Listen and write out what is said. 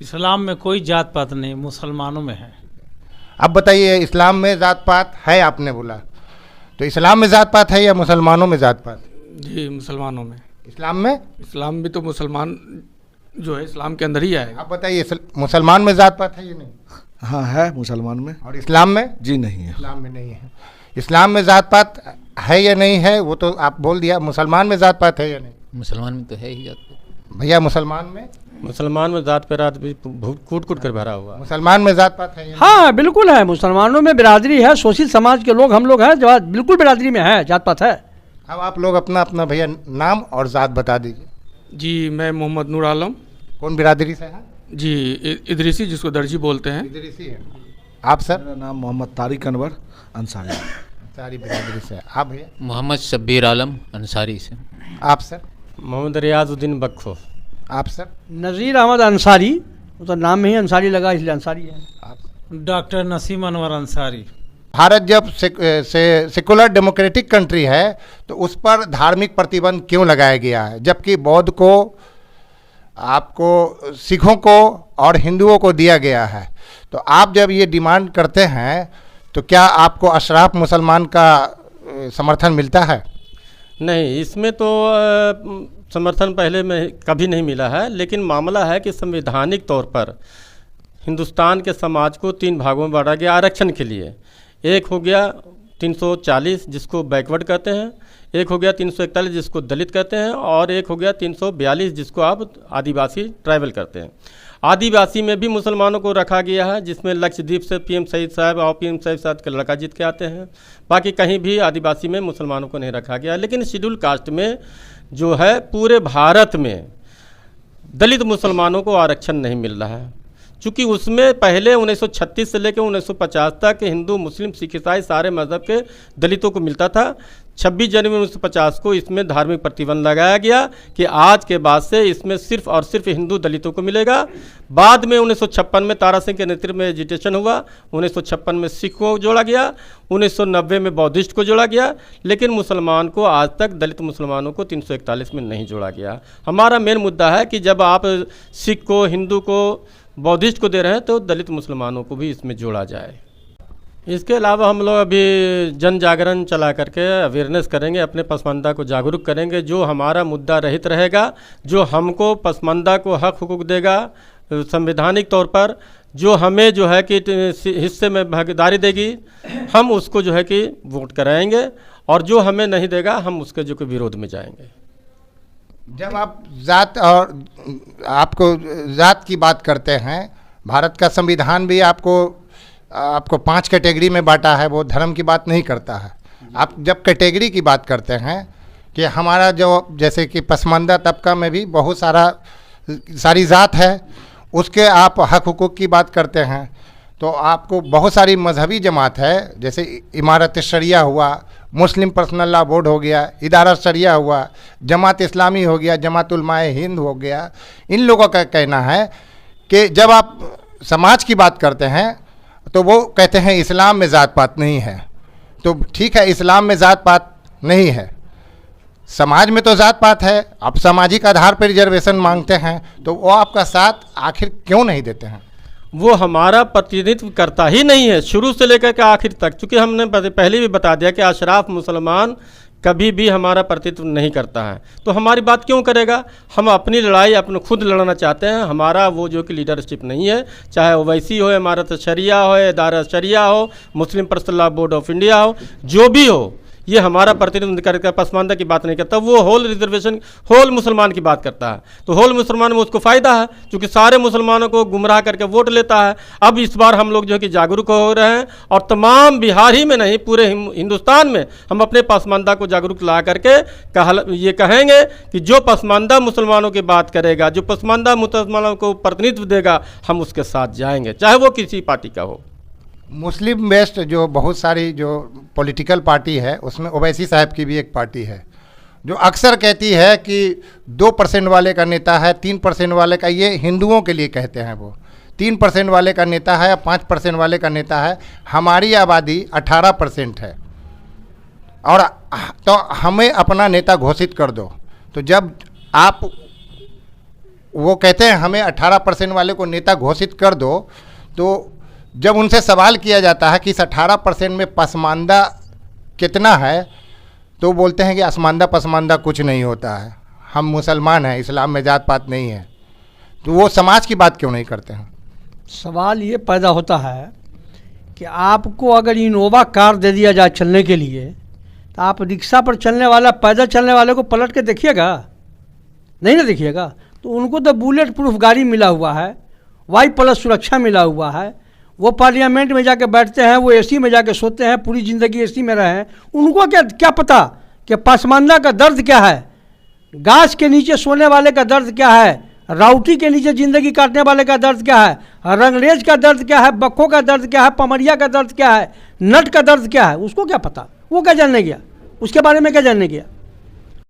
इस्लाम में कोई जात पात नहीं, मुसलमानों में है। अब बताइए, इस्लाम में जात पात है आपने बोला, तो इस्लाम में जात पात है या मुसलमानों में जात पात? जी मुसलमानों में। इस्लाम में? इस्लाम भी तो मुसलमान जो है इस्लाम के अंदर ही आएगा। आप बताइए, मुसलमान में जात पात है या नहीं? हाँ है मुसलमान में। और इस्लाम में? जी नहीं है। इस्लाम में नहीं है। इस्लाम में जात पात है या नहीं है वो तो आप बोल दिया, मुसलमान में जात पात है या नहीं? मुसलमान में तो है ही जात पात। भैया मुसलमान में? मुसलमान में जात पे रात भी कूट कूट कर भरा हुआ। मुसलमान में जात पात है या नहीं? हाँ बिल्कुल है, मुसलमानों में बिरादरी है, शोषित समाज के लोग हम लोग हैं, जो बिल्कुल बिरादरी में है, जात पात है। अब आप लोग अपना अपना भैया नाम और जात बता दीजिए। जी मैं मोहम्मद नूर आलम। कौन बिरादरी से हैं? जी इदरीसी, जिसको दर्जी बोलते हैं। इदरीसी है। आप सर? मेरा नाम मोहम्मद तारिक अनवर अंसारी। सारी बिरादरी से। आप भैया? मोहम्मद शब्बीर आलम अंसारी से। आप सर? मोहम्मद रियाजुद्दीन बख्खो। आप सर? नज़ीर अहमद अंसारी, तो नाम में ही अंसारी लगा इसलिए अंसारी है। आप? डॉक्टर नसीम अनवर अंसारी। भारत जब सेकुलर डेमोक्रेटिक कंट्री है तो उस पर धार्मिक प्रतिबंध क्यों लगाया गया है, जबकि बौद्ध को, आपको, सिखों को और हिंदुओं को दिया गया है? तो आप जब ये डिमांड करते हैं तो क्या आपको अशराफ मुसलमान का समर्थन मिलता है? नहीं, इसमें तो समर्थन पहले में कभी नहीं मिला है, लेकिन मामला है कि संवैधानिक तौर पर हिंदुस्तान के समाज को 3 भागों में बांटा गया आरक्षण के लिए। एक हो गया 340 जिसको बैकवर्ड कहते हैं, एक हो गया 341 जिसको दलित कहते हैं, और एक हो गया 342 जिसको आप आदिवासी ट्राइबल कहते हैं। आदिवासी में भी मुसलमानों को रखा गया है, जिसमें लक्षद्वीप से पीएम सईद साहब और पीएम सईद साहब के लड़का जीत के आते हैं। बाकी कहीं भी आदिवासी में मुसलमानों को नहीं रखा गया। लेकिन शेड्यूल कास्ट में जो है पूरे भारत में दलित मुसलमानों को आरक्षण नहीं मिल रहा है, चूँकि उसमें पहले 1936 से लेकर 1950 तक हिंदू मुस्लिम सिख ईसाई सारे मज़हब के दलितों को मिलता था। 26 जनवरी 1950 को इसमें धार्मिक प्रतिबंध लगाया गया कि आज के बाद से इसमें सिर्फ और सिर्फ हिंदू दलितों को मिलेगा। बाद में 1956 में तारा सिंह के नेतृत्व में एजिटेशन हुआ, 1956 में सिखों को जोड़ा गया, 1990 में बौद्धिस्ट को जोड़ा गया, लेकिन मुसलमान को आज तक दलित मुसलमानों को 341 में नहीं जोड़ा गया। हमारा मेन मुद्दा है कि जब आप सिख को, हिंदू को, बौद्धिस्ट को दे रहे हैं तो दलित मुसलमानों को भी इसमें जोड़ा जाए। इसके अलावा हम लोग अभी जन जागरण चला करके अवेयरनेस करेंगे, अपने पसमानदा को जागरूक करेंगे। जो हमारा मुद्दा रहित रहेगा, जो हमको पसमानदा को हक हुकूक देगा संवैधानिक तौर पर, जो हमें जो है कि हिस्से में भागीदारी देगी, हम उसको जो है कि वोट कराएंगे, और जो हमें नहीं देगा हम उसके जो कि विरोध में जाएंगे। जब आप जात और आपको जात की बात करते हैं, भारत का संविधान भी आपको 5 कैटेगरी में बांटा है, वो धर्म की बात नहीं करता है। आप जब कैटेगरी की बात करते हैं कि हमारा जो, जैसे कि पसमानदा तबका में भी बहुत सारी जात है, उसके आप हक हुकूक की बात करते हैं, तो आपको बहुत सारी मजहबी जमात है, जैसे इमारत शरिया हुआ, मुस्लिम पर्सनल लॉ बोर्ड हो गया, इदारा शरिया हुआ, जमात इस्लामी हो गया, जमात उलमाए हिंद हो गया। इन लोगों का कहना है कि जब आप समाज की बात करते हैं तो वो कहते हैं इस्लाम में ज़ात पात नहीं है। तो ठीक है, इस्लाम में ज़ात पात नहीं है, समाज में तो ज़ात पात है। आप सामाजिक आधार पर रिजर्वेशन मांगते हैं, तो वो आपका साथ आखिर क्यों नहीं देते हैं? वो हमारा प्रतिनिधित्व करता ही नहीं है शुरू से लेकर के आखिर तक। चूँकि हमने पहले भी बता दिया कि अशराफ मुसलमान कभी भी हमारा प्रतिनिधित्व नहीं करता है, तो हमारी बात क्यों करेगा? हम अपनी लड़ाई अपने खुद लड़ना चाहते हैं। हमारा वो जो कि लीडरशिप नहीं है, चाहे ओवैसी हो, इमारत शरिया हो, इदारा शरिया हो, Muslim personal law board of India हो, जो भी हो, ये हमारा प्रतिनिधित्व करके पसमानदा की बात नहीं करता। वो होल रिजर्वेशन, होल मुसलमान की बात करता है। तो होल मुसलमान में उसको फ़ायदा है, क्योंकि सारे मुसलमानों को गुमराह करके वोट लेता है। अब इस बार हम लोग जो है कि जागरूक हो रहे हैं, और तमाम बिहार ही में नहीं पूरे हिंदुस्तान में हम अपने पसमानदा को जागरूक ला करके ये कहेंगे कि जो पसमानदा मुसलमानों की बात करेगा, जो पसमानदा मुसलमानों को प्रतिनिधित्व देगा, हम उसके साथ जाएंगे, चाहे वो किसी पार्टी का हो। मुस्लिम बेस्ड जो बहुत सारी जो पॉलिटिकल पार्टी है, उसमें ओवैसी साहब की भी एक पार्टी है जो अक्सर कहती है कि 2% वाले का नेता है, 3% वाले का, ये हिंदुओं के लिए कहते हैं, वो 3% वाले का नेता है, 5% वाले का नेता है। हमारी आबादी 18% है, और तो हमें अपना नेता घोषित कर दो। तो जब आप वो कहते हैं हमें 18% वाले को नेता घोषित कर दो, तो जब उनसे सवाल किया जाता है कि इस 18% में पसमानदा कितना है, तो बोलते हैं कि असमानदा पसमानदा कुछ नहीं होता है, हम मुसलमान हैं, इस्लाम में जात पात नहीं है। तो वो समाज की बात क्यों नहीं करते हैं? सवाल ये पैदा होता है कि आपको अगर इनोवा कार दे दिया जाए चलने के लिए, तो आप रिक्शा पर चलने वाला, पैदल चलने वाले को पलट के देखिएगा? नहीं ना देखिएगा। तो उनको तो बुलेट प्रूफ गाड़ी मिला हुआ है, Y+ सुरक्षा मिला हुआ है, वो पार्लियामेंट में जाके बैठते हैं, वो एसी में जाके सोते हैं, पूरी ज़िंदगी एसी में रहे हैं। उनको क्या पता कि पसमानदा का दर्द क्या है, गाछ के नीचे सोने वाले का दर्द क्या है, राउटी के नीचे ज़िंदगी काटने वाले का दर्द क्या है, रंगरेज का दर्द क्या है, बक्खों का दर्द क्या है, पमरिया का दर्द क्या है, नट का दर्द क्या है, उसको क्या पता? वो क्या जानने गया? उसके बारे में क्या जानने गया?